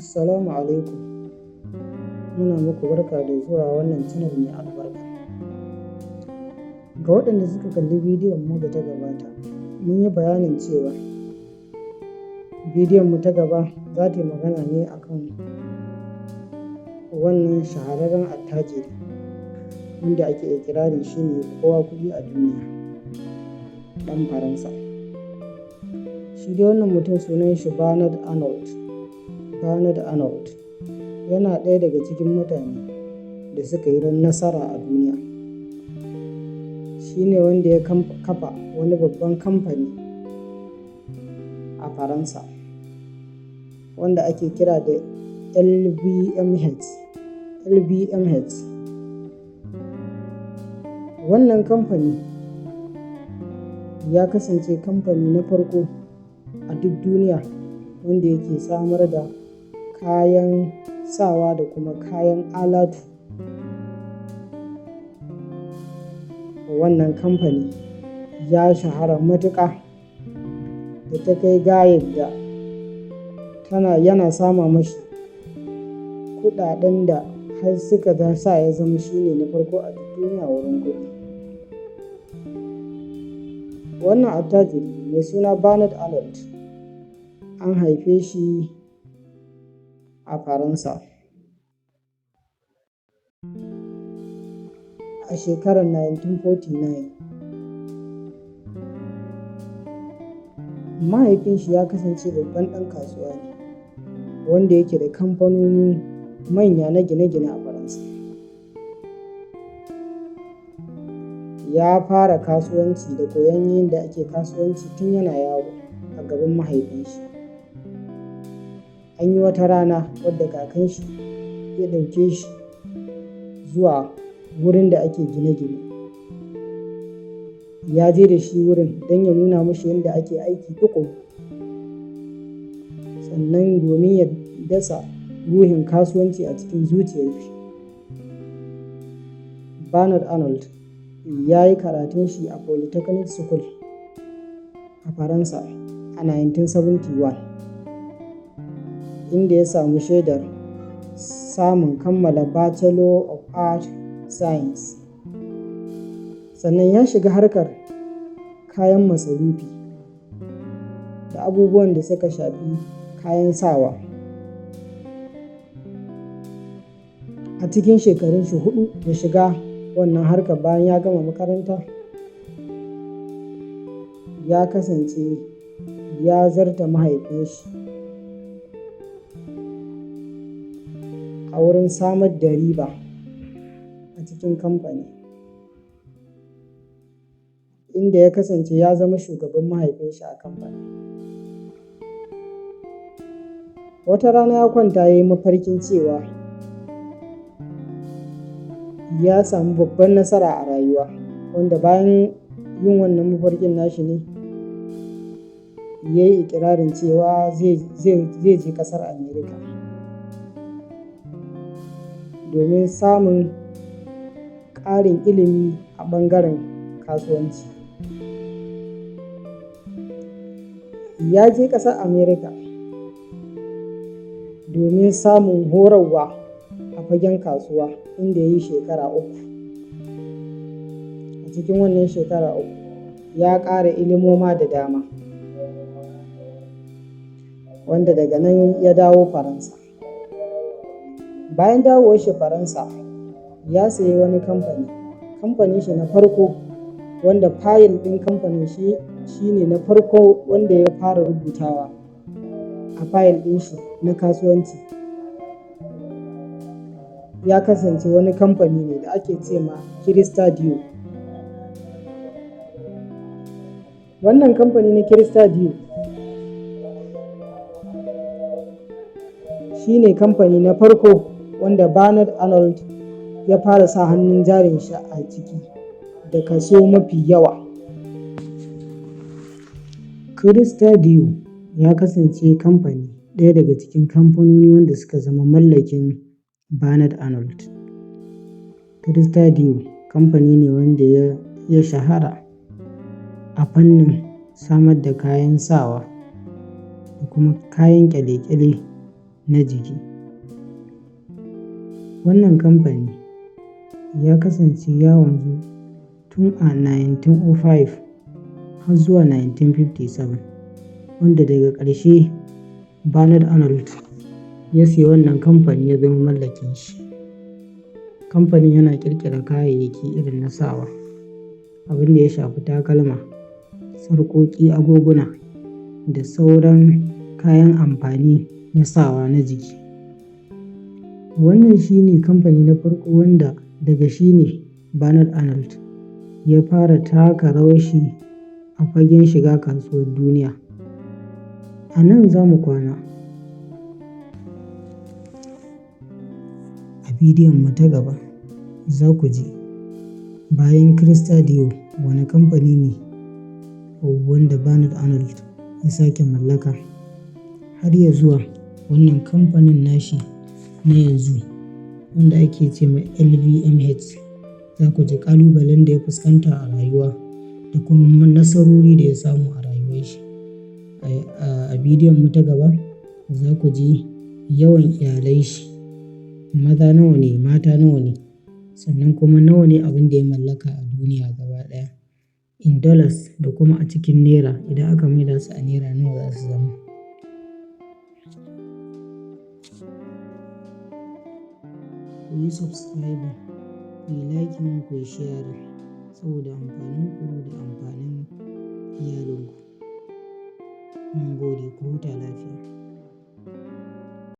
Assalamu alaikum. Muna muku barka da zuwa wannan channel mai albarka. Ga waɗanda suka kalli bidiyon mu da ta gabata, mun yi bayanin cewa bidiyon mu ta gaba za ta yi magana ne akan wannan shahararren attajiri wanda ake ikirarin shi ne kowa kuɗi a duniya, ɗan Faransa. Shi dai wannan mutum sunan shi Bernard Arnault yana ɗaya daga cikin mutane da suka yi nasara a duniya. Shi ne wanda ya kafa wani babban kamfani a Faransa wanda ake kira da LVMH. Wannan kamfani ya kasance kamfani na farko a duk duniya wanda yake samar da kayan sawa da kuma kayan alatu. Wannan kamfani ya shahara matuƙa da ta kai gayar da yana sama mashi kuɗaɗen da har suka sa ya zama shi ne na farko a duk duniya wurin kuɗi. Wannan attajiri mai suna Bernard Arnault an haife shi a Faransa a shekarar 1949. Mahaifin shi ya kasance babban ɗan kasuwa ne wanda yake da kamfanoni manya na gine-gine a Faransa. Ya fara kasuwanci da koyon yadda ake kasuwanci tun yana yaro a gaban mahaifin shi. An yi wata rana wadda kakan shi ya ɗauke shi zuwa wurin da ake gine-gine. Ya je da shi wurin don ya nuna mashi yadda ake aiki tuƙuru, sannan domin ya dasa ruhin kasuwanci a cikin zuciyar shi. Bernard Arnault ya yi karatun shi a Polytechnic School a Faransa a 1971, inda ya samu shaidar samun kammala Bachelor of Art Science. Sannan ya shiga harkar kayan masarufi da abubuwan da suka shafi kayan sawa. A cikin shekarun shi 4 da shiga wannan harkar bayan ya gama makaranta, ya kasance ya zarta mahaifin shi a wurin samar da riba a cikin kamfani, inda ya kasance ya zama shugaban mahaifin shi a kamfani. Wata rana ya kwanta ya yi mafarkin cewa ya samu babban nasara a rayuwa, wanda bayan yin wannan mafarkin nashi ne ya yi ikirarin cewa zai je ƙasar Amerika domin samun ƙarin ilimi a ɓangaren kasuwanci. Ya je ƙasar Amerika domin samun horarwa a fagen kasuwa, inda ya yi shekara 3. A cikin wannan shekara 3 ya ƙara ilimoma da dama, wanda daga nan ya dawo Faransa. Bayan dawowar shi Faransa, ya sayi wani kamfanin shi na farko, wanda fayil ɗin kamfanin shi ne na farko wanda ya fara rubutawa a fayil ɗin shi na kasuwanci. Ya kasance wani kamfani ne da ake ce ma Christian Dior. Wannan kamfani na Christian Dior shi ne kamfani na farko wanda Bernard Arnault ya fara sa hannun jarin shi a ciki da kaso mafi yawa. Christian Dior ya kasance kamfani ɗaya daga cikin kamfanoni wanda suka zama mallakin Bernard Arnault. Christian Dior kamfani ne wanda ya shahara a fannin samar da kayan sawa da kuma kayan ƙyale-ƙyale na jiki. Wannan kamfani ya kasance ya wanzu tun a 1905 har zuwa 1957, wanda daga ƙarshe Bernard Arnault ya sayi wannan kamfani ya zama mallakin shi. Kamfanin yana ƙirƙira kayayyaki irin na sawa, abin da ya shafi takalma, sarƙoƙi, agoguna da sauran kayan amfani na sawa na jiki. Wannan shi ne kamfani na farko wanda daga shi ne Bernard Arnault ya fara taka rawar shi a fagen shiga kasuwar duniya. A nan za mu kwana. A bidiyon mu ta gaba za ku ji bayan Christian Dior wani kamfani ne wanda Bernard Arnault ya sake mallaka har ya zuwa wannan kamfanin nashi na yanzu wanda ake ce mai LVMH. Za ku ji ƙalubalen da ya fuskanta a rayuwa da kuma nasarori da ya samu a rayuwar shi. A bidiyon mu ta gaba za ku ji yawan iyalai shi, maza nawa ne, mata nawa ne, sannan kuma nawa ne abin da ya mallaka a duniya gaba ɗaya in dollars da kuma a cikin naira. Idan aka maida su a naira nawa za su zama. Ku yi subscribing, ku yi liking, ku yi sharing saboda amfaninku da amfanin iyalinku. Mun gode, ku huta lafiya.